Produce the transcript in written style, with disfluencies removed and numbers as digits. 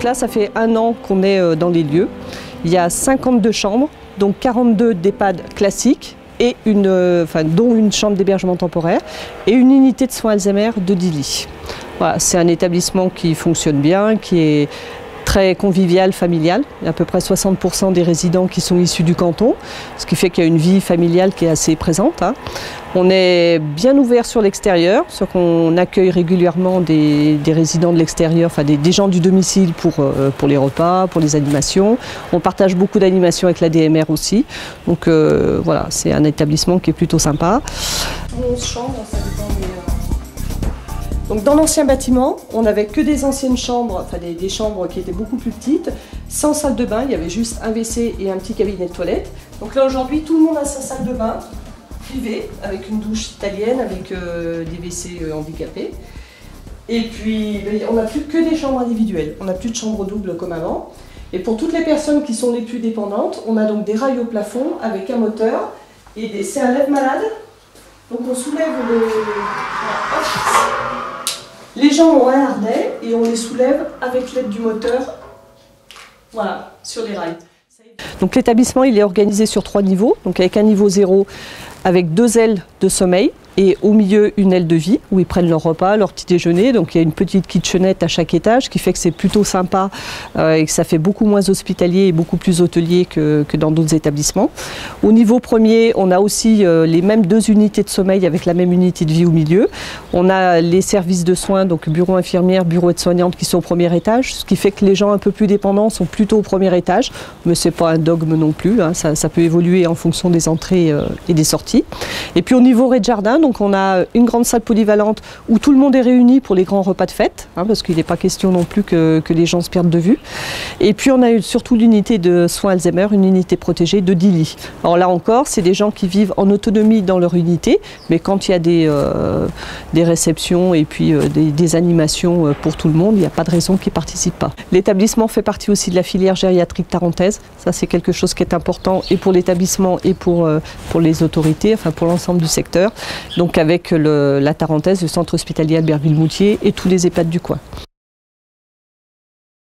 Donc là, ça fait 1 an qu'on est dans les lieux. Il y a 52 chambres, donc 42 d'EHPAD classiques, et dont une chambre d'hébergement temporaire et une unité de soins Alzheimer de 10 lits. Voilà, c'est un établissement qui fonctionne bien, qui est très convivial, familial. Il y a à peu près 60% des résidents qui sont issus du canton, ce qui fait qu'il y a une vie familiale qui est assez présente, hein. On est bien ouvert sur l'extérieur, c'est qu'on accueille régulièrement des résidents de l'extérieur, enfin des gens du domicile pour les repas, pour les animations. On partage beaucoup d'animations avec la DMR aussi. Donc voilà, c'est un établissement qui est plutôt sympa. 11 chambres, ça dépend des... Donc dans l'ancien bâtiment, on n'avait que des anciennes chambres, enfin des chambres qui étaient beaucoup plus petites, sans salle de bain, il y avait juste un WC et un petit cabinet de toilette. Donc là aujourd'hui, tout le monde a sa salle de bain privée, avec une douche italienne, avec des WC handicapés. Et puis on n'a plus que des chambres individuelles, on n'a plus de chambres doubles comme avant. Et pour toutes les personnes qui sont les plus dépendantes, on a donc des rails au plafond avec un moteur et c'est un lève-malade. Donc on soulève les gens ont un harnais et on les soulève avec l'aide du moteur, voilà, sur les rails. Donc l'établissement il est organisé sur 3 niveaux, donc avec un niveau 0 avec 2 ailes de sommeil et au milieu une aile de vie où ils prennent leur repas, leur petit déjeuner. Donc il y a une petite kitchenette à chaque étage qui fait que c'est plutôt sympa et que ça fait beaucoup moins hospitalier et beaucoup plus hôtelier que dans d'autres établissements. Au niveau premier, on a aussi les mêmes 2 unités de sommeil avec la même unité de vie au milieu. On a les services de soins, donc bureau infirmière, bureau aide-soignante qui sont au premier étage, ce qui fait que les gens un peu plus dépendants sont plutôt au premier étage, mais c'est pas un dogme non plus, hein, ça peut évoluer en fonction des entrées et des sorties. Et puis au niveau rez-de-jardin, donc on a une grande salle polyvalente où tout le monde est réuni pour les grands repas de fête, hein, parce qu'il n'est pas question non plus que les gens se perdent de vue. Et puis on a surtout l'unité de soins Alzheimer, une unité protégée de 10 lits. Alors là encore, c'est des gens qui vivent en autonomie dans leur unité, mais quand il y a des réceptions et puis des animations pour tout le monde, il n'y a pas de raison qu'ils ne participent pas. L'établissement fait partie aussi de la filière gériatrique tarentaise. Ça, c'est quelque chose qui est important et pour l'établissement et pour les autorités, enfin pour l'ensemble du secteur. Donc avec la Tarentaise, le centre hospitalier Albertville-Moutier et tous les EHPAD du coin.